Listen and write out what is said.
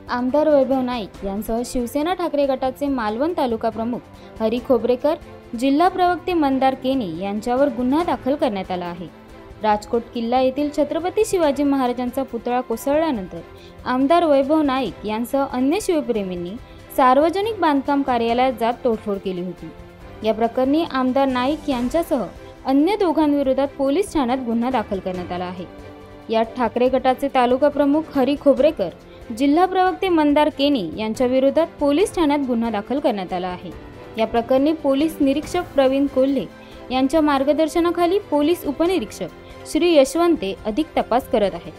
आमदार वैभव नाईक यांसह शिवसेना ठाकरे गटाचे मालवण तालुका प्रमुख हरी खोब्रेकर, जिल्हा प्रवक्ते मंदार केनी यांच्यावर गुन्हा दाखल करण्यात आला आहे। राजकोट किल्ला येथील छत्रपती शिवाजी महाराजांचा पुतळा कोसळल्यानंतर आमदार वैभव नाईक यांसह अन्य शिवप्रेमींनी सार्वजनिक बांधकाम कार्यालयात जात तोडफोड केली होती। या प्रकरणी आमदार नाईक यांच्यासह अन्य दोघांविरोधात पोलीस ठाण्यात गुन्हा दाखल करण्यात आला आहे। यात ठाकरे गटाचे तालुका प्रमुख हरी खोब्रेकर, जिल्हा प्रवक्ते मंदार केनी यांच्या विरोधात पोलीस ठाण्यात गुन्हा दाखल करण्यात आला आहे। या प्रकरणी पोलीस निरीक्षक प्रवीण कोल्हे यांच्या मार्गदर्शनाखाली पोलीस उपनिरीक्षक श्री यशवंते अधिक तपास करत आहेत।